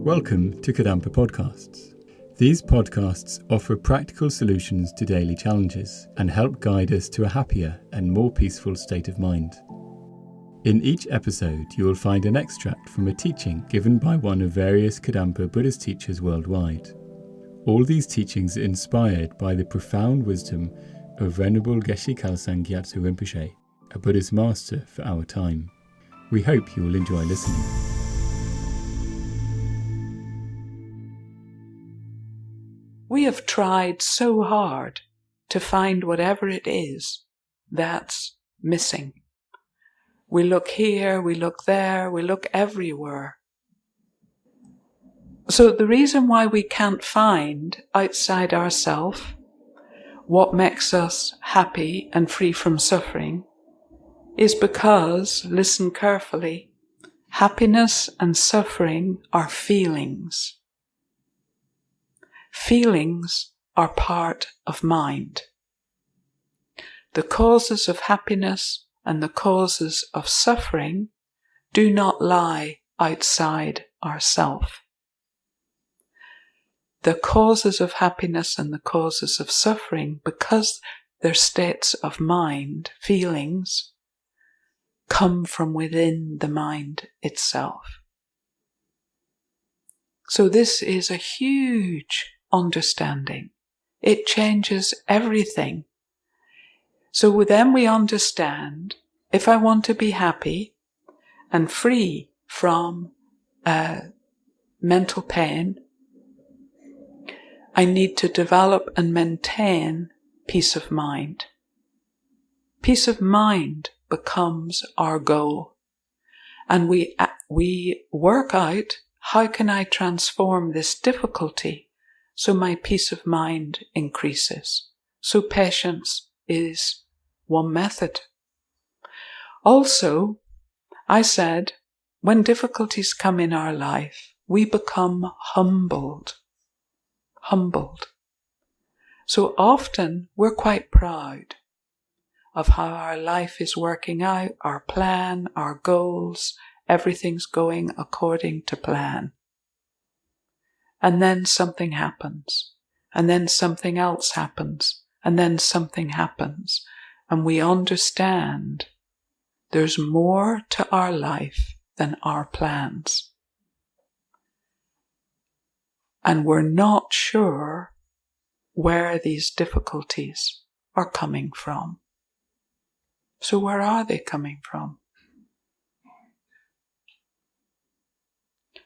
Welcome to Kadampa Podcasts. These podcasts offer practical solutions to daily challenges and help guide us to a happier and more peaceful state of mind. In each episode, you will find an extract from a teaching given by one of various Kadampa Buddhist teachers worldwide. All these teachings are inspired by the profound wisdom of Venerable Geshe Khalsang Gyatso Rinpoche, a Buddhist master for our time. We hope you will enjoy listening. We have tried so hard to find whatever it is that's missing. We look here, we look there, we look everywhere. So the reason why we can't find outside ourselves what makes us happy and free from suffering is because, listen carefully, happiness and suffering are feelings. Feelings are part of mind. The causes of happiness and the causes of suffering do not lie outside ourself. The causes of happiness and the causes of suffering, because they're states of mind, feelings, come from within the mind itself. So this is a huge understanding. It changes everything. So then we understand, if I want to be happy and free from mental pain, I need to develop and maintain peace of mind. Peace of mind becomes our goal. And we work out, how can I transform this difficulty so my peace of mind increases? So patience is one method. Also, I said, when difficulties come in our life, we become humbled. So often we're quite proud of how our life is working out, our plan, our goals, everything's going according to plan. And then something happens, and then something else happens, and then something happens, and we understand there's more to our life than our plans. And we're not sure where these difficulties are coming from. So where are they coming from?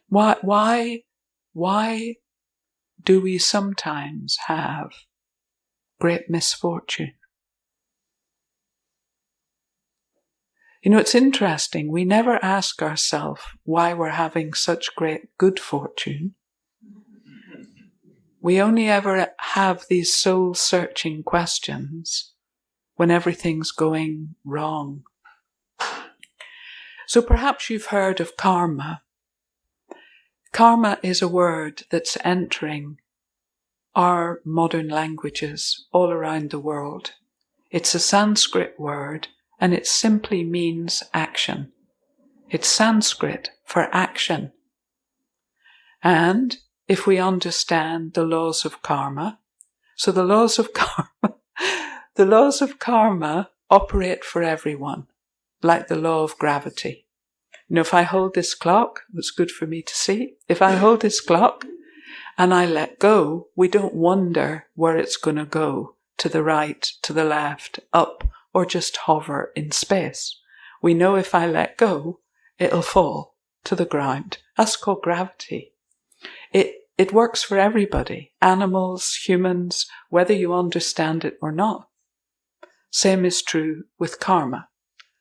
Why do we sometimes have great misfortune? You know, it's interesting. We never ask ourselves why we're having such great good fortune. We only ever have these soul-searching questions when everything's going wrong. So perhaps you've heard of karma. Karma is a word that's entering our modern languages all around the world. It's a Sanskrit word, and it simply means action. It's Sanskrit for action. And if we understand the laws of karma, so the laws of karma operate for everyone, like the law of gravity. You know, if I hold this clock, it's good for me to see. If I hold this clock and I let go, we don't wonder where it's going to go, to the right, to the left, up, or just hover in space. We know if I let go, it'll fall to the ground. That's called gravity. It works for everybody, animals, humans, whether you understand it or not. Same is true with karma.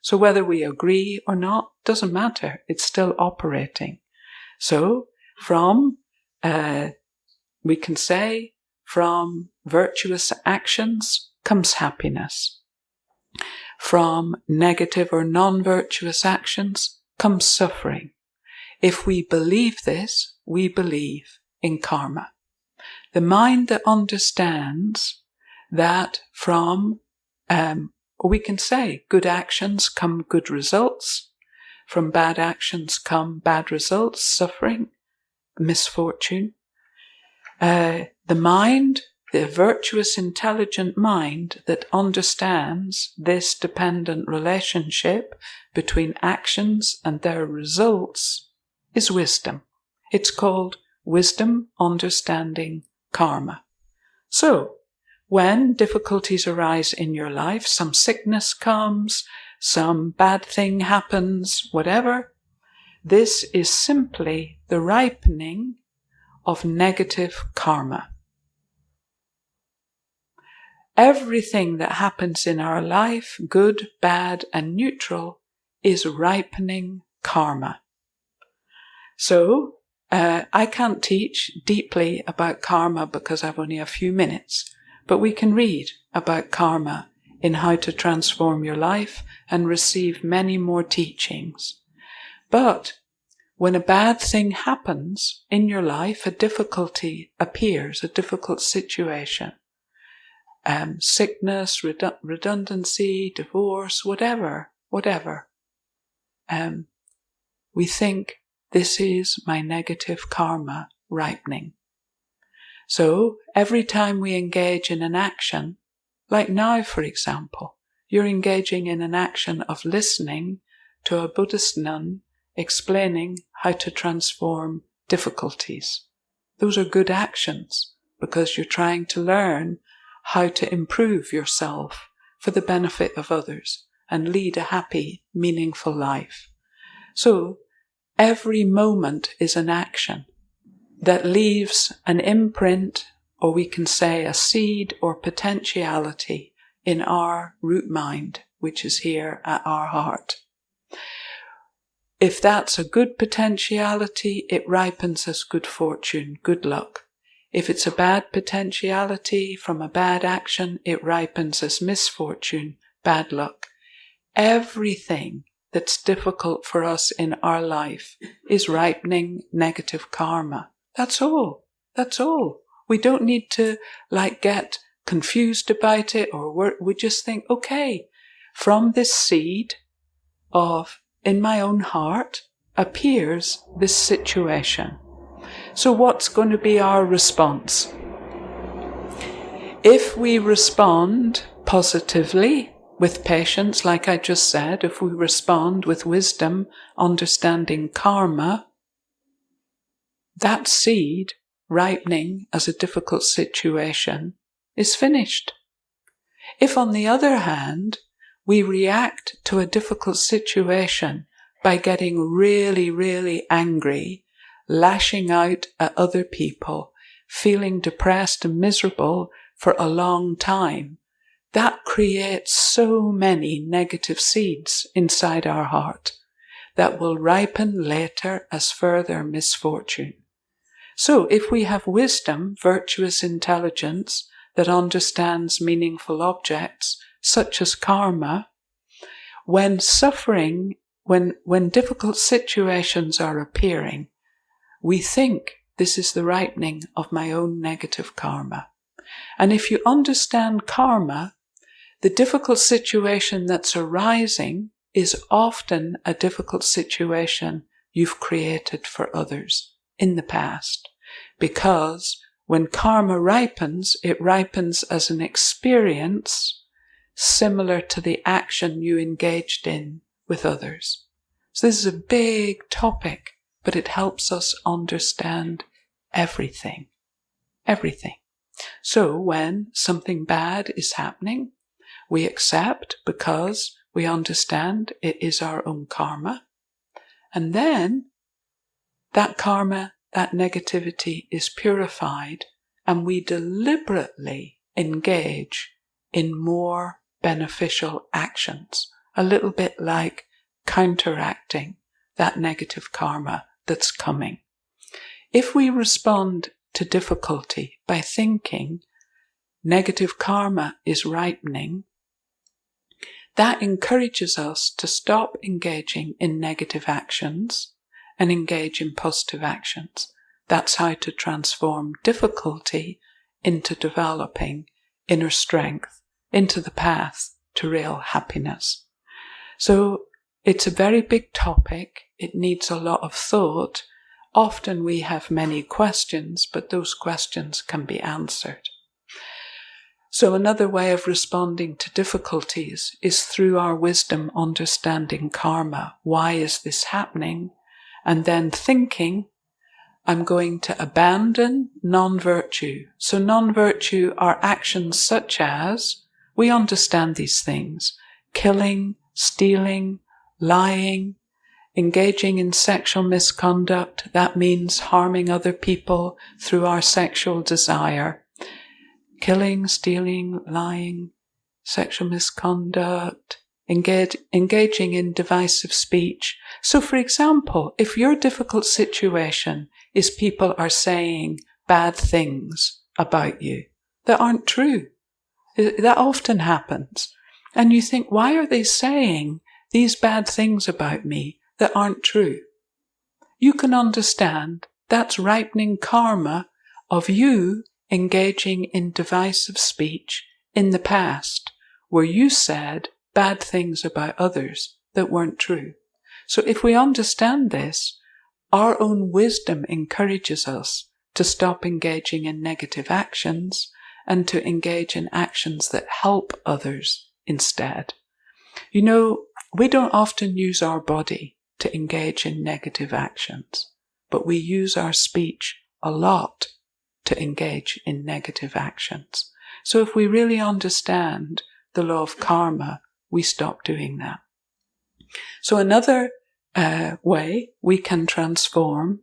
So whether we agree or not, doesn't matter. It's still operating. So we can say, from virtuous actions comes happiness. From negative or non-virtuous actions comes suffering. If we believe this, we believe in karma. The mind that understands that from we can say good actions come good results, from bad actions come bad results, suffering, misfortune. The mind, the virtuous, intelligent mind that understands this dependent relationship between actions and their results is wisdom. It's called wisdom understanding karma. So, when difficulties arise in your life, some sickness comes, some bad thing happens, whatever, this is simply the ripening of negative karma. Everything that happens in our life, good, bad, and neutral, is ripening karma. So, I can't teach deeply about karma because I've only a few minutes, but we can read about karma in How to Transform Your Life and receive many more teachings. But when a bad thing happens in your life, a difficulty appears, a difficult situation, sickness, redundancy, divorce, whatever, we think, this is my negative karma ripening. So every time we engage in an action, like now for example, you're engaging in an action of listening to a Buddhist nun explaining how to transform difficulties. Those are good actions because you're trying to learn how to improve yourself for the benefit of others and lead a happy, meaningful life. So every moment is an action that leaves an imprint, or we can say a seed or potentiality in our root mind, which is here at our heart. If that's a good potentiality, it ripens as good fortune, good luck. If it's a bad potentiality from a bad action, it ripens as misfortune, bad luck. Everything that's difficult for us in our life is ripening negative karma. That's all. That's all. We don't need to get confused about it we just think, okay, from this seed of in my own heart appears this situation. So what's going to be our response? If we respond positively, with patience, like I just said, if we respond with wisdom, understanding karma, that seed ripening as a difficult situation is finished. If, on the other hand, we react to a difficult situation by getting really, really angry, lashing out at other people, feeling depressed and miserable for a long time, that creates so many negative seeds inside our heart that will ripen later as further misfortune. So if we have wisdom, virtuous intelligence that understands meaningful objects, such as karma, when suffering, when difficult situations are appearing, we think this is the ripening of my own negative karma. And if you understand karma, the difficult situation that's arising is often a difficult situation you've created for others in the past. Because when karma ripens, it ripens as an experience similar to the action you engaged in with others. So this is a big topic, but it helps us understand everything. Everything. So when something bad is happening, we accept because we understand it is our own karma. And then that karma, that negativity is purified and we deliberately engage in more beneficial actions, a little bit like counteracting that negative karma that's coming. If we respond to difficulty by thinking negative karma is ripening, that encourages us to stop engaging in negative actions and engage in positive actions. That's how to transform difficulty into developing inner strength, into the path to real happiness. So it's a very big topic. It needs a lot of thought often we have many questions, but those questions can be answered. So another way of responding to difficulties is through our wisdom understanding karma. Why is this happening? And then thinking, I'm going to abandon non-virtue. So non-virtue are actions such as, we understand these things, killing, stealing, lying, engaging in sexual misconduct. That means harming other people through our sexual desire. Killing, stealing, lying, sexual misconduct, engaging in divisive speech. So for example, if your difficult situation is people are saying bad things about you that aren't true, that often happens. And you think, why are they saying these bad things about me that aren't true? You can understand that's ripening karma of you engaging in divisive speech in the past, where you said bad things about others that weren't true. So if we understand this, our own wisdom encourages us to stop engaging in negative actions and to engage in actions that help others instead. You know, we don't often use our body to engage in negative actions, but we use our speech a lot to engage in negative actions. So if we really understand the law of karma, we stop doing that. So another way we can transform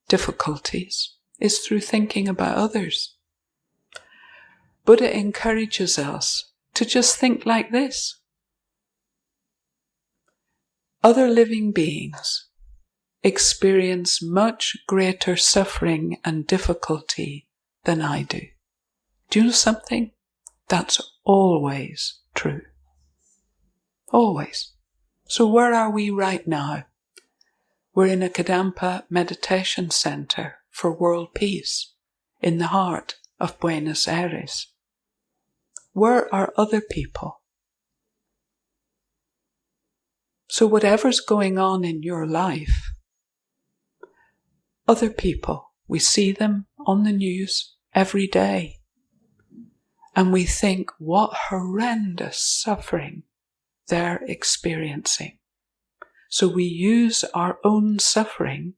difficulties is through thinking about others. Buddha encourages us to just think like this. Other living beings experience much greater suffering and difficulty than I do. Do you know something? That's always true. Always. So where are we right now? We're in a Kadampa meditation center for world peace in the heart of Buenos Aires. Where are other people? So whatever's going on in your life, other people, we see them on the news every day. And we think what horrendous suffering they're experiencing. So we use our own suffering,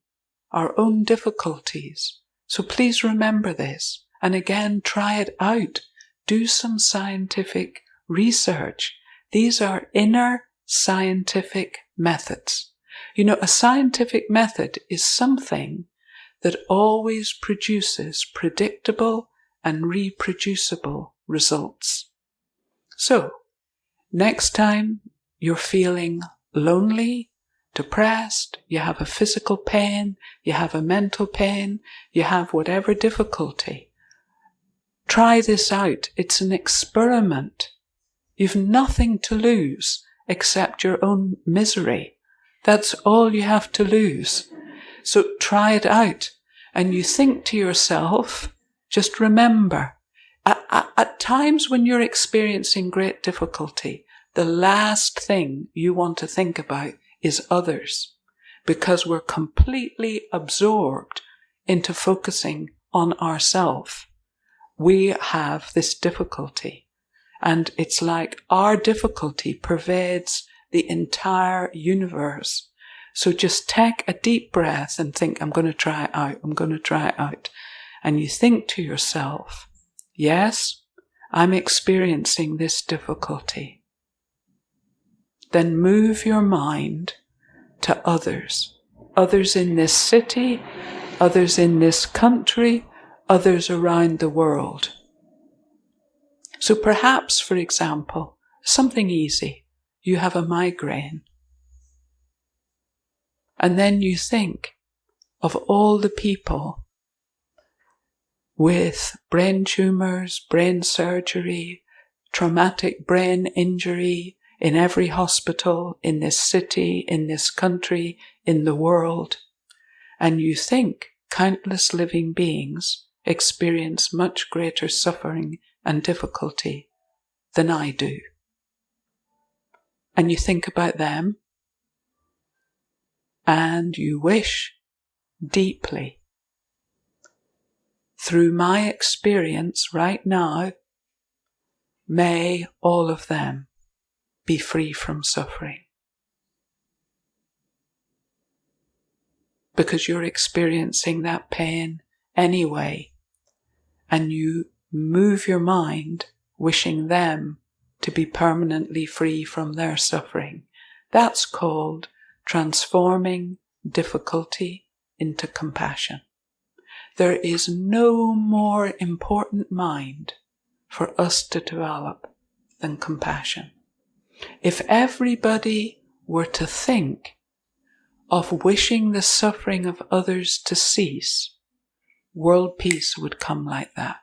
our own difficulties. So please remember this. And again, try it out. Do some scientific research. These are inner scientific methods. You know, a scientific method is something that always produces predictable and reproducible results. So, next time you're feeling lonely, depressed, you have a physical pain, you have a mental pain, you have whatever difficulty, try this out. It's an experiment. You've nothing to lose except your own misery. That's all you have to lose. So try it out. And you think to yourself, just remember, at times when you're experiencing great difficulty, the last thing you want to think about is others, because we're completely absorbed into focusing on ourselves. We have this difficulty, and it's like our difficulty pervades the entire universe. So just take a deep breath and think, I'm going to try it out, I'm going to try it out. And you think to yourself, yes, I'm experiencing this difficulty. Then move your mind to others. Others in this city, others in this country, others around the world. So perhaps, for example, something easy. You have a migraine. And then you think of all the people with brain tumors, brain surgery, traumatic brain injury in every hospital, in this city, in this country, in the world. And you think countless living beings experience much greater suffering and difficulty than I do. And you think about them, and you wish deeply. Through my experience right now, may all of them be free from suffering. Because you're experiencing that pain anyway, and you move your mind wishing them to be permanently free from their suffering. That's called transforming difficulty into compassion. There is no more important mind for us to develop than compassion. If everybody were to think of wishing the suffering of others to cease, world peace would come like that.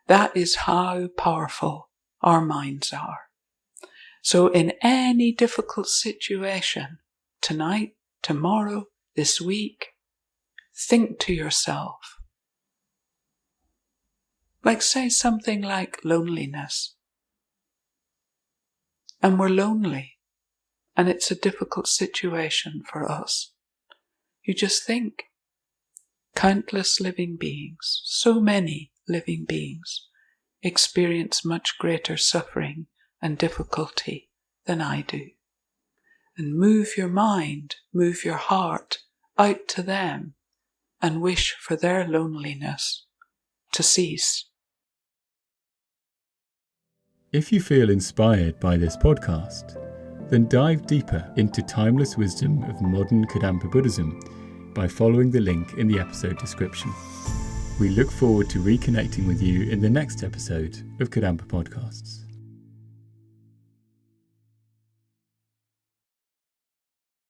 That is how powerful our minds are. So in any difficult situation, tonight, tomorrow, this week, think to yourself, like say something like loneliness. And we're lonely, and it's a difficult situation for us. You just think, countless living beings, so many living beings, experience much greater suffering and difficulty than I do. And move your mind, move your heart out to them and wish for their loneliness to cease. If you feel inspired by this podcast, then dive deeper into timeless wisdom of modern Kadampa Buddhism by following the link in the episode description. We look forward to reconnecting with you in the next episode of Kadampa Podcasts.